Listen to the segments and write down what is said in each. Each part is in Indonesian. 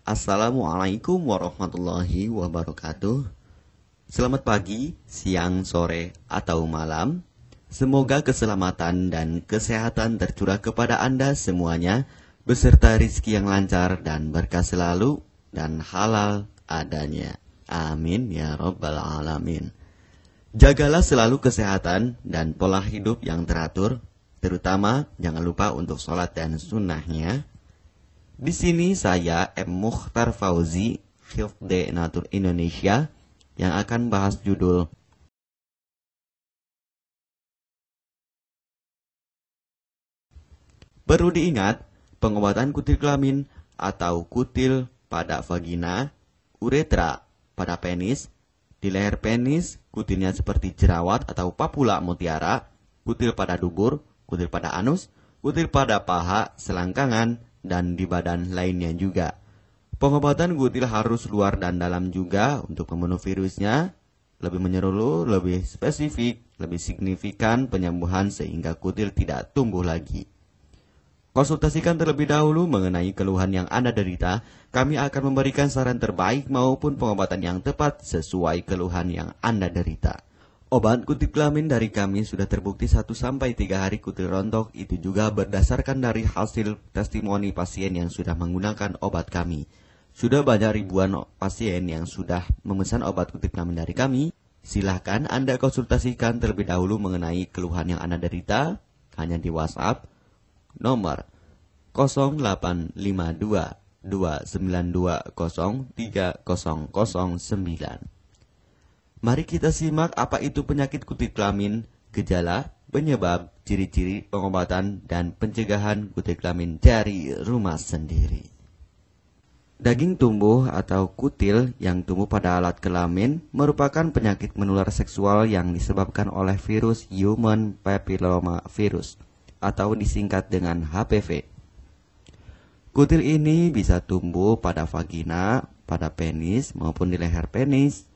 Assalamualaikum warahmatullahi wabarakatuh. Selamat pagi, siang, sore, atau malam. Semoga keselamatan dan kesehatan tercurah kepada Anda semuanya, beserta rizki yang lancar dan berkah selalu, dan halal adanya. Amin ya rabbal alamin. Jagalah selalu kesehatan dan pola hidup yang teratur, terutama jangan lupa untuk sholat dan sunnahnya. Di sini saya M. Mukhtar Fauzi, Hifdz Natur Indonesia, yang akan bahas judul perlu diingat, pengobatan kutil kelamin atau kutil pada vagina, uretra pada penis, di leher penis, kutilnya seperti jerawat atau papula mutiara, kutil pada dubur, kutil pada anus, kutil pada paha, selangkangan, dan di badan lainnya juga. Pengobatan kutil harus luar dan dalam juga untuk membunuh virusnya, lebih menyeluruh, lebih spesifik, lebih signifikan penyembuhan sehingga kutil tidak tumbuh lagi. Konsultasikan terlebih dahulu mengenai keluhan yang Anda derita, kami akan memberikan saran terbaik maupun pengobatan yang tepat sesuai keluhan yang Anda derita. Obat kutil kelamin dari kami sudah terbukti 1-3 hari kutil rontok, itu juga berdasarkan dari hasil testimoni pasien yang sudah menggunakan obat kami. Sudah banyak ribuan pasien yang sudah memesan obat kutil kelamin dari kami. Silahkan Anda konsultasikan terlebih dahulu mengenai keluhan yang Anda derita hanya di WhatsApp nomor 0852 292 03009. Mari kita simak apa itu penyakit kutil kelamin, gejala, penyebab, ciri-ciri, pengobatan, dan pencegahan kutil kelamin dari rumah sendiri. Daging tumbuh atau kutil yang tumbuh pada alat kelamin merupakan penyakit menular seksual yang disebabkan oleh virus Human Papilloma Virus atau disingkat dengan HPV. Kutil ini bisa tumbuh pada vagina, pada penis maupun di leher penis,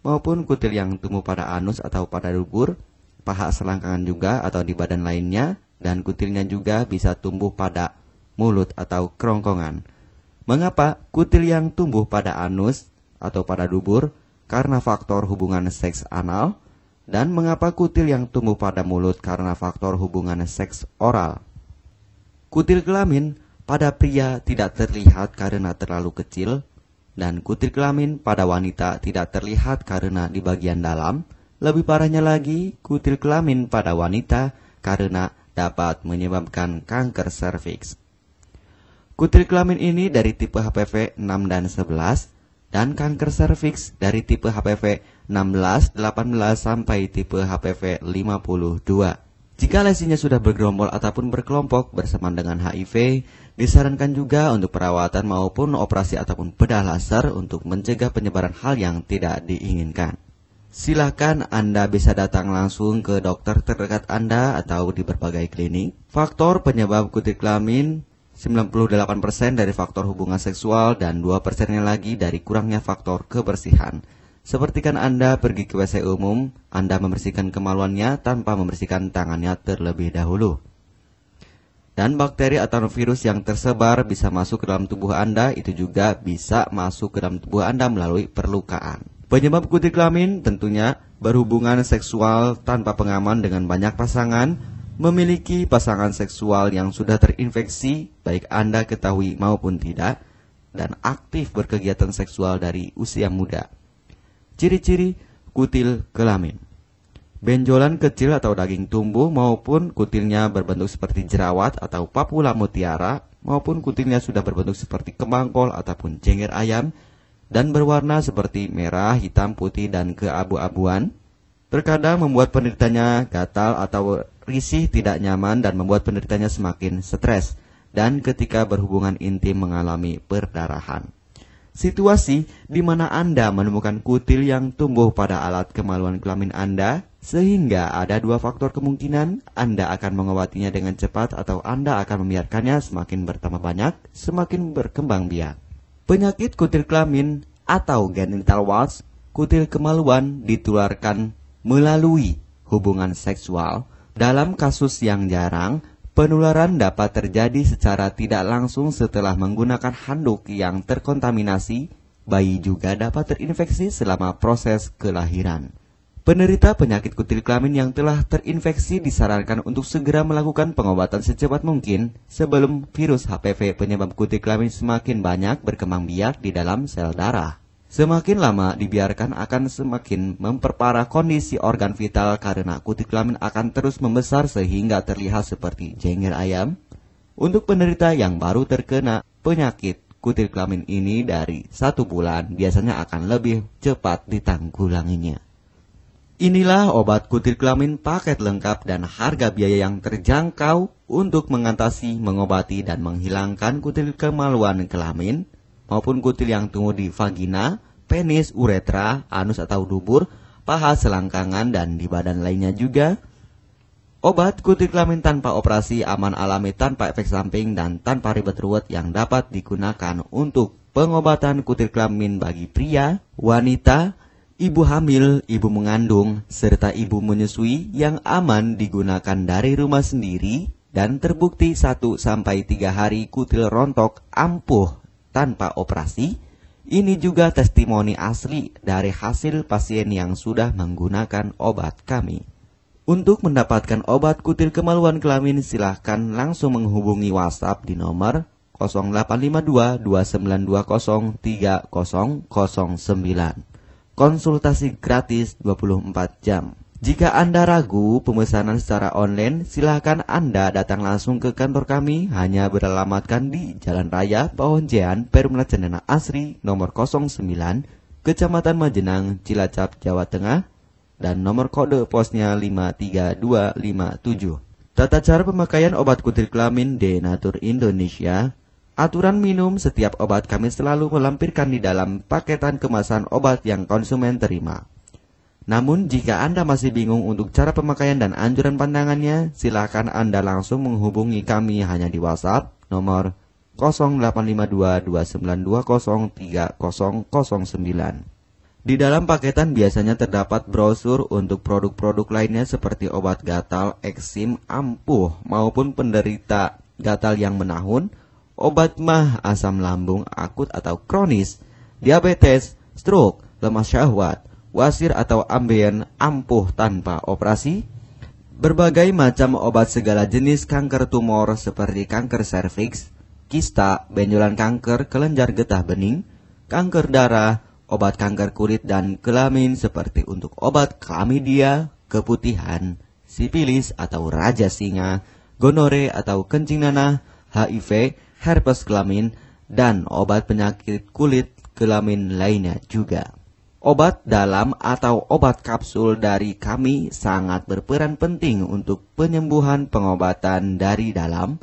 maupun kutil yang tumbuh pada anus atau pada dubur, paha selangkangan juga atau di badan lainnya, dan kutilnya juga bisa tumbuh pada mulut atau kerongkongan. Mengapa kutil yang tumbuh pada anus atau pada dubur? Karena faktor hubungan seks anal. Dan mengapa kutil yang tumbuh pada mulut? Karena faktor hubungan seks oral. Kutil kelamin pada pria tidak terlihat karena terlalu kecil. Dan kutil kelamin pada wanita tidak terlihat karena di bagian dalam. Lebih parahnya lagi, kutil kelamin pada wanita karena dapat menyebabkan kanker serviks. Kutil kelamin ini dari tipe HPV 6 dan 11 dan kanker serviks dari tipe HPV 16, 18 sampai tipe HPV 52. Jika lesinya sudah bergerombol ataupun berkelompok bersamaan dengan HIV, disarankan juga untuk perawatan maupun operasi ataupun bedah laser untuk mencegah penyebaran hal yang tidak diinginkan. Silakan Anda bisa datang langsung ke dokter terdekat Anda atau di berbagai klinik. Faktor penyebab kutil kelamin 98% dari faktor hubungan seksual dan 2%-nya lagi dari kurangnya faktor kebersihan. Sepertikan Anda pergi ke WC umum, Anda membersihkan kemaluannya tanpa membersihkan tangannya terlebih dahulu. Dan bakteri atau virus yang tersebar bisa masuk ke dalam tubuh Anda, itu juga bisa masuk ke dalam tubuh Anda melalui perlukaan. Penyebab kutil kelamin tentunya berhubungan seksual tanpa pengaman dengan banyak pasangan, memiliki pasangan seksual yang sudah terinfeksi, baik Anda ketahui maupun tidak, dan aktif berkegiatan seksual dari usia muda. Ciri-ciri kutil kelamin: benjolan kecil atau daging tumbuh maupun kutilnya berbentuk seperti jerawat atau papula mutiara, maupun kutilnya sudah berbentuk seperti kembang kol ataupun cengir ayam, dan berwarna seperti merah, hitam, putih, dan keabu-abuan. Terkadang membuat penderitanya gatal atau risih, tidak nyaman, dan membuat penderitanya semakin stres, dan ketika berhubungan intim mengalami perdarahan. Situasi di mana Anda menemukan kutil yang tumbuh pada alat kemaluan kelamin Anda, sehingga ada 2 faktor kemungkinan: Anda akan mengobatinya dengan cepat atau Anda akan membiarkannya semakin bertambah banyak, semakin berkembang biak. Penyakit kutil kelamin atau genital warts, kutil kemaluan ditularkan melalui hubungan seksual. Dalam kasus yang jarang, Penularan dapat terjadi secara tidak langsung setelah menggunakan handuk yang terkontaminasi. Bayi juga dapat terinfeksi selama proses kelahiran. Penderita penyakit kutil kelamin yang telah terinfeksi disarankan untuk segera melakukan pengobatan secepat mungkin sebelum virus HPV penyebab kutil kelamin semakin banyak berkembang biak di dalam sel darah. Semakin lama dibiarkan akan semakin memperparah kondisi organ vital karena kutil kelamin akan terus membesar sehingga terlihat seperti jengger ayam. Untuk penderita yang baru terkena penyakit kutil kelamin ini dari 1 bulan biasanya akan lebih cepat ditanggulanginya. Inilah obat kutil kelamin paket lengkap dan harga biaya yang terjangkau untuk mengatasi, mengobati, dan menghilangkan kutil kemaluan kelamin maupun kutil yang tumbuh di vagina, penis, uretra, anus atau dubur, paha, selangkangan, dan di badan lainnya juga. Obat kutil kelamin tanpa operasi, aman alami, tanpa efek samping, dan tanpa ribet ruwet yang dapat digunakan untuk pengobatan kutil kelamin bagi pria, wanita, ibu hamil, ibu mengandung, serta ibu menyusui yang aman digunakan dari rumah sendiri dan terbukti 1-3 hari kutil rontok ampuh tanpa operasi. Ini juga testimoni asli dari hasil pasien yang sudah menggunakan obat kami. Untuk mendapatkan obat kutil kemaluan kelamin silahkan langsung menghubungi WhatsApp di nomor 0852 2920 3009. Konsultasi gratis 24 jam. Jika Anda ragu pemesanan secara online, silakan Anda datang langsung ke kantor kami, hanya beralamatkan di Jalan Raya Pahonjean, Perumna Cendana Asri, nomor 09, Kecamatan Majenang, Cilacap, Jawa Tengah, dan nomor kode posnya 53257. Tata cara pemakaian obat kutil kelamin Denatur Indonesia. Aturan minum setiap obat kami selalu melampirkan di dalam paketan kemasan obat yang konsumen terima. Namun jika Anda masih bingung untuk cara pemakaian dan anjuran pandangannya, silakan Anda langsung menghubungi kami hanya di WhatsApp nomor 0852 2920 3009. Di dalam paketan biasanya terdapat brosur untuk produk-produk lainnya seperti obat gatal, eksim, ampuh maupun penderita gatal yang menahun, obat mah, asam lambung akut atau kronis, diabetes, stroke, lemah syahwat, wasir atau ambien ampuh tanpa operasi, berbagai macam obat segala jenis kanker tumor seperti kanker serviks, kista, benjolan kanker, kelenjar getah bening, kanker darah, obat kanker kulit dan kelamin seperti untuk obat klamidia, keputihan, sipilis atau raja singa, gonore atau kencing nanah, HIV, herpes kelamin, dan obat penyakit kulit kelamin lainnya juga. Obat dalam atau obat kapsul dari kami sangat berperan penting untuk penyembuhan pengobatan dari dalam.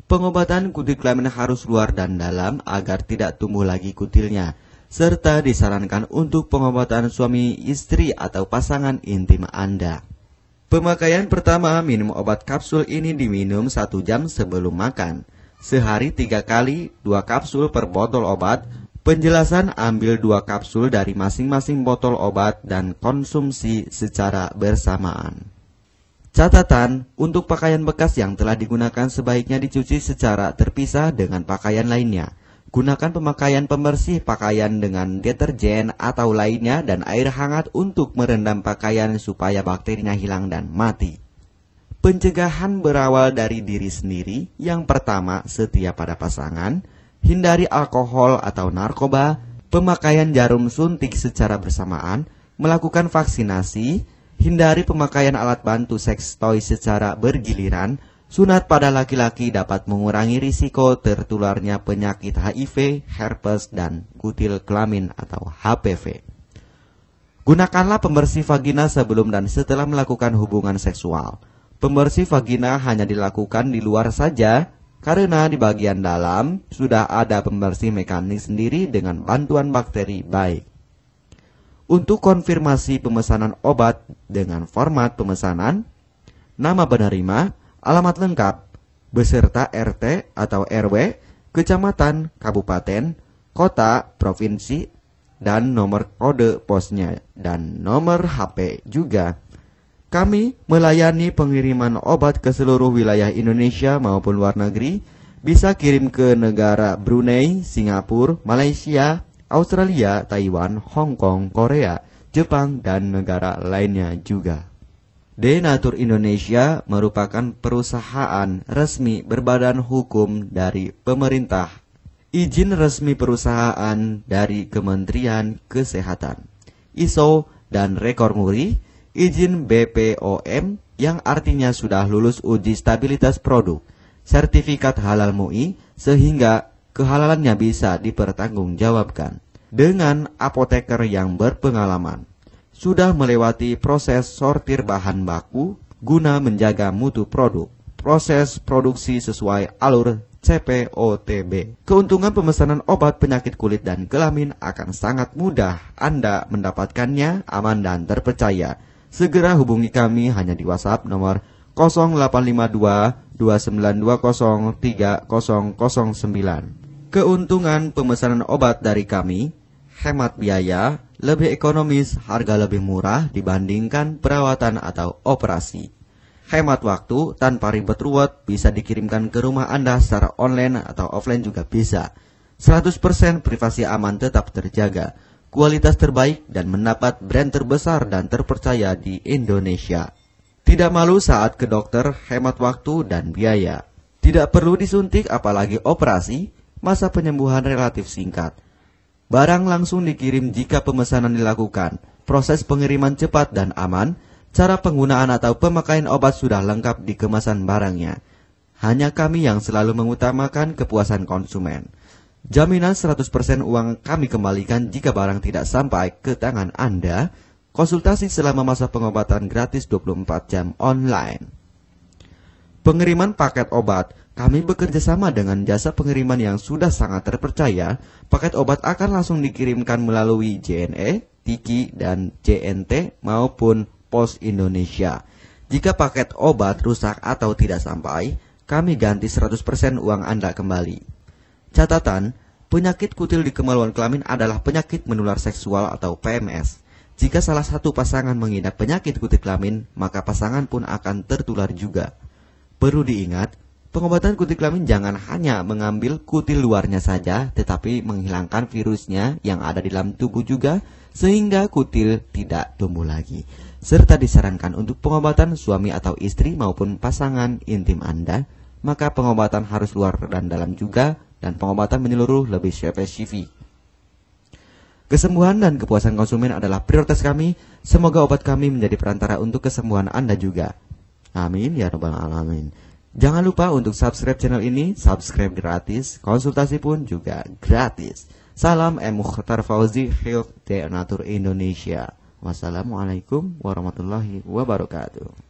Pengobatan kutil kelamin harus luar dan dalam agar tidak tumbuh lagi kutilnya, serta disarankan untuk pengobatan suami istri atau pasangan intim Anda. Pemakaian pertama, minum obat kapsul ini diminum 1 jam sebelum makan. Sehari 3 kali, 2 kapsul per botol obat. Penjelasan, ambil 2 kapsul dari masing-masing botol obat dan konsumsi secara bersamaan. Catatan, untuk pakaian bekas yang telah digunakan sebaiknya dicuci secara terpisah dengan pakaian lainnya. Gunakan pemakaian pembersih pakaian dengan deterjen atau lainnya dan air hangat untuk merendam pakaian supaya bakterinya hilang dan mati. Pencegahan berawal dari diri sendiri. Yang pertama, setia pada pasangan. Hindari alkohol atau narkoba, pemakaian jarum suntik secara bersamaan, melakukan vaksinasi, hindari pemakaian alat bantu seks toy secara bergiliran. Sunat pada laki-laki dapat mengurangi risiko tertularnya penyakit HIV, herpes, dan kutil kelamin atau HPV. Gunakanlah pembersih vagina sebelum dan setelah melakukan hubungan seksual. Pembersih vagina hanya dilakukan di luar saja, karena di bagian dalam sudah ada pembersih mekanik sendiri dengan bantuan bakteri baik. Untuk konfirmasi pemesanan obat dengan format pemesanan, nama penerima, alamat lengkap, beserta RT atau RW, kecamatan, kabupaten, kota, provinsi, dan nomor kode posnya, dan nomor HP juga. Kami melayani pengiriman obat ke seluruh wilayah Indonesia maupun luar negeri. Bisa kirim ke negara Brunei, Singapura, Malaysia, Australia, Taiwan, Hong Kong, Korea, Jepang, dan negara lainnya juga. Denatur Indonesia merupakan perusahaan resmi berbadan hukum dari pemerintah. Izin resmi perusahaan dari Kementerian Kesehatan, ISO dan rekor muri, izin BPOM yang artinya sudah lulus uji stabilitas produk, sertifikat halal MUI sehingga kehalalannya bisa dipertanggungjawabkan. Dengan apoteker yang berpengalaman, sudah melewati proses sortir bahan baku guna menjaga mutu produk, proses produksi sesuai alur CPOTB. Keuntungan pemesanan obat penyakit kulit dan kelamin akan sangat mudah. Anda mendapatkannya aman dan terpercaya. Segera hubungi kami hanya di WhatsApp nomor 0852 2920 3009. Keuntungan pemesanan obat dari kami: hemat biaya, lebih ekonomis, harga lebih murah dibandingkan perawatan atau operasi. Hemat waktu, tanpa ribet ruwet, bisa dikirimkan ke rumah Anda secara online atau offline juga bisa. 100% privasi aman tetap terjaga, kualitas terbaik dan mendapat brand terbesar dan terpercaya di Indonesia. Tidak malu saat ke dokter, hemat waktu dan biaya. Tidak perlu disuntik apalagi operasi, masa penyembuhan relatif singkat. Barang langsung dikirim jika pemesanan dilakukan, proses pengiriman cepat dan aman. Cara penggunaan atau pemakaian obat sudah lengkap di kemasan barangnya. Hanya kami yang selalu mengutamakan kepuasan konsumen. Jaminan 100% uang kami kembalikan jika barang tidak sampai ke tangan Anda. Konsultasi selama masa pengobatan gratis 24 jam online. Pengiriman paket obat. Kami bekerja sama dengan jasa pengiriman yang sudah sangat terpercaya. Paket obat akan langsung dikirimkan melalui JNE, Tiki, dan JNT maupun Pos Indonesia. Jika paket obat rusak atau tidak sampai, kami ganti 100% uang Anda kembali. Catatan, penyakit kutil di kemaluan kelamin adalah penyakit menular seksual atau PMS. Jika salah satu pasangan mengidap penyakit kutil kelamin, maka pasangan pun akan tertular juga. Perlu diingat, pengobatan kutil kelamin jangan hanya mengambil kutil luarnya saja, tetapi menghilangkan virusnya yang ada di dalam tubuh juga, sehingga kutil tidak tumbuh lagi. Serta disarankan untuk pengobatan suami atau istri maupun pasangan intim Anda, maka pengobatan harus luar dan dalam juga, dan pengobatan menyeluruh lebih spesifik. Kesembuhan dan kepuasan konsumen adalah prioritas kami. Semoga obat kami menjadi perantara untuk kesembuhan Anda juga. Amin ya rabbal alamin. Jangan lupa untuk subscribe channel ini, subscribe gratis, konsultasi pun juga gratis. Salam M. Mukhtar Fauzi, Health Denatur Indonesia. Wassalamualaikum warahmatullahi wabarakatuh.